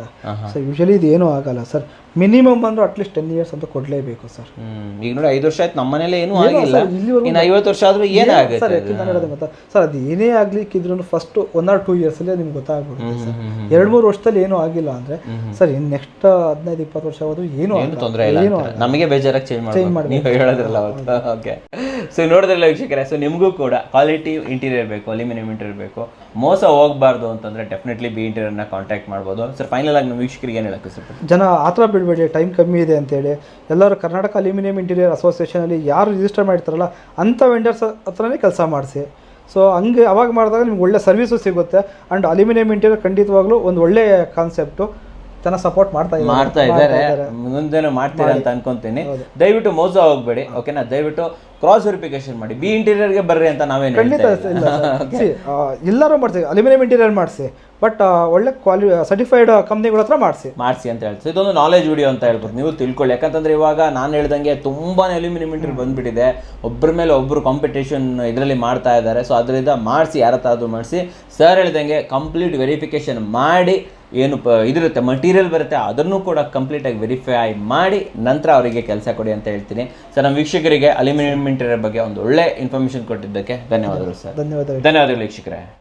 Speaker 2: ಸೊ ಯೂಶಲಿ ಇದು ಏನೂ ಆಗಲ್ಲ ಸರ್. ಮಿನಿಮಮ್ ಅಂದ್ರೆ ಅಟ್ಲೀಸ್ಟ್ 10 years ಅಂತ ಕೊಡಲೇಬೇಕು ಸರ್.
Speaker 1: ಈಗ ನೋಡಿ 5 ವರ್ಷ ಆಯ್ತು, ನಮ್ಮ ಮನೇಲಿ ಏನೂ ಆಗಿಲ್ಲ, ಇನ್ನು 50 ವರ್ಷ ಆದರೂ ಏನಾಗುತ್ತೆ
Speaker 2: ಸರ್? ಯಾಕೆ ನಾನು ಹೇಳೋದು ಗೊತ್ತಾ ಸರ್, ಅದು ಏನೇ ಆಗ್ಲಿಕ್ಕಿದ್ರು ಫಸ್ಟ್ 1 or 2 years ಅಲ್ಲೇ ನಿಮ್ಗೆ ಗೊತ್ತಾಗ್ಬಿಡುತ್ತೆ ಸರ್. 2-3 ವರ್ಷದಲ್ಲಿ ಏನೂ ಆಗಿಲ್ಲ ಅಂದರೆ ಸರ್, ಇನ್ನು ನೆಕ್ಸ್ಟ್ 15-20 ವರ್ಷ ಆದರೂ ಏನೂ
Speaker 1: ತೊಂದರೆ ಇಲ್ಲ, ನಮಗೆ ಬೇಜಾರಾಗಿ ಚೇಂಜ್ ಮಾಡಿ ನೀವು ಹೇಳೋದ್ರಲ್ಲ ಅವತ್ತು. ಓಕೆ. ಸೊ ನೋಡಿದ್ರಲ್ಲ ವೀಕ್ಷಕರೇ, ಸೊ ನಿಮಗೂ ಕೂಡ ಕ್ವಾಲಿಟಿ ಇಂಟೀರಿಯರ್ ಬೇಕು, ಅಲ್ಯೂಮಿನಿಯಂ ಇಂಟೀರಿಯರ್ ಬೇಕು, ಮೋಸ ಹೋಗಬಾರ್ದು ಅಂತಂದರೆ ಡೆಫಿನೆಟ್ಲಿ ಬಿ ಇಂಟೀರಿಯರ್ನ ಕಾಂಟ್ಯಾಕ್ಟ್ ಮಾಡ್ಬೋದು. ಸರ್ ಫೈನಲ್ ಆಗಿ ನಮ್ಮ ವೀಕ್ಷಕರಿಗೆ ಏನು ಹೇಳಕ್ಕೆ ಸರ್?
Speaker 2: ಜನ ಆ ಥರ ಬಿಡಬೇಡಿ, ಟೈಮ್ ಕಮ್ಮಿ ಇದೆ ಅಂತೇಳಿ ಎಲ್ಲರೂ ಕರ್ನಾಟಕ ಅಲ್ಯೂಮಿನಿಯಂ ಇಂಟೀರಿಯರ್ ಅಸೋಸಿಯೇಷನಲ್ಲಿ ಯಾರು ರಿಜಿಸ್ಟರ್ ಮಾಡಿರ್ತಾರಲ್ಲ ಅಂಥ ವೆಂಡರ್ಸ್ ಹತ್ರನೇ ಕೆಲಸ ಮಾಡಿಸಿ. ಸೊ ಹಂಗೆ ಅವಾಗ ಮಾಡಿದಾಗ ನಿಮ್ಗೆ ಒಳ್ಳೆ ಸರ್ವಿಸು ಸಿಗುತ್ತೆ. ಆ್ಯಂಡ್ ಅಲ್ಯೂಮಿನಿಯಂ ಇಂಟೀರಿಯರ್ ಖಂಡಿತವಾಗ್ಲೂ ಒಂದು ಒಳ್ಳೆಯ ಕಾನ್ಸೆಪ್ಟು, ಚೆನ್ನಾಗಿ ಸಪೋರ್ಟ್ ಮಾಡ್ತಾ
Speaker 1: ಇದ್ದಾರೆ, ಮುಂದೆನೂ ಮಾಡ್ತೀರಾ ಅಂತ ಅನ್ಕೊಂತೀನಿ. ದಯವಿಟ್ಟು ಮೋಸ ಹೋಗ್ಬೇಡಿ, ಓಕೆನಾ? ದಯವಿಟ್ಟು ಕ್ರಾಸ್ ವೆರಿಫಿಕೇಶನ್ ಮಾಡಿ, ಬಿ ಇಂಟೀರಿಯರ್ಗೆ ಬರ್ರಿ ಅಂತ ನಾವೇನು
Speaker 2: ಖಂಡಿತ ಇಲ್ಲ. ಎಲ್ಲರೂ ಮಾಡ್ತೀವಿ, ಅಲ್ಯೂಮಿನಿಯಂ ಇಂಟೀರಿಯರ್ ಮಾಡಿಸಿ, ಬಟ್ ಒಳ್ಳೆ ಸರ್ಟಿಫೈಡ್ ಕಂಪ್ನಿಗಳ ಹತ್ರ ಮಾಡಿಸಿ ಅಂತ ಹೇಳ್ತೀವಿ.
Speaker 1: ಇದೊಂದು ನಾಲೆಜ್ ವಿಡಿಯೋ ಅಂತ ಹೇಳ್ಬೋದು, ನೀವು ತಿಳ್ಕೊಳ್ಳಿ. ಯಾಕಂತಂದ್ರೆ ಇವಾಗ ನಾನು ಹೇಳ್ದಂಗೆ ತುಂಬಾ ಅಲ್ಯೂಮಿನಿಯಂ ಇಂಟೀರಿಯರ್ ಬಂದ್ಬಿಟ್ಟಿದೆ, ಒಬ್ಬರ ಮೇಲೆ ಒಬ್ಬರು ಕಾಂಪಿಟೇಷನ್ ಇದರಲ್ಲಿ ಮಾಡ್ತಾ ಇದ್ದಾರೆ. ಸೊ ಅದರಿಂದ ಮಾಡಿಸಿ, ಯಾರ ಹತ್ರ ಮಾಡಿಸಿ. ಸರ್ ಹೇಳ್ದಂಗೆ ಕಂಪ್ಲೀಟ್ ವೆರಿಫಿಕೇಶನ್ ಮಾಡಿ, ಏನು ಇದಿರುತ್ತೆ ಮಟೀರಿಯಲ್ ಬರುತ್ತೆ ಅದನ್ನು ಕೂಡ ಕಂಪ್ಲೀಟಾಗಿ ವೆರಿಫೈ ಮಾಡಿ ನಂತರ ಅವರಿಗೆ ಕೆಲಸ ಕೊಡಿ ಅಂತ ಹೇಳ್ತೀನಿ. ಸರ್ ನಮ್ಮ ವೀಕ್ಷಕರಿಗೆ ಅಲ್ಯೂಮಿನಿಯಂ ಇಂಟೀರಿಯರ್ ಬಗ್ಗೆ ಒಂದು ಒಳ್ಳೆ ಇನ್ಫಾರ್ಮೇಷನ್ ಕೊಟ್ಟಿದ್ದಕ್ಕೆ ಧನ್ಯವಾದಗಳು ಸರ್.
Speaker 2: ಧನ್ಯವಾದಗಳು
Speaker 1: ವೀಕ್ಷಕರೇ.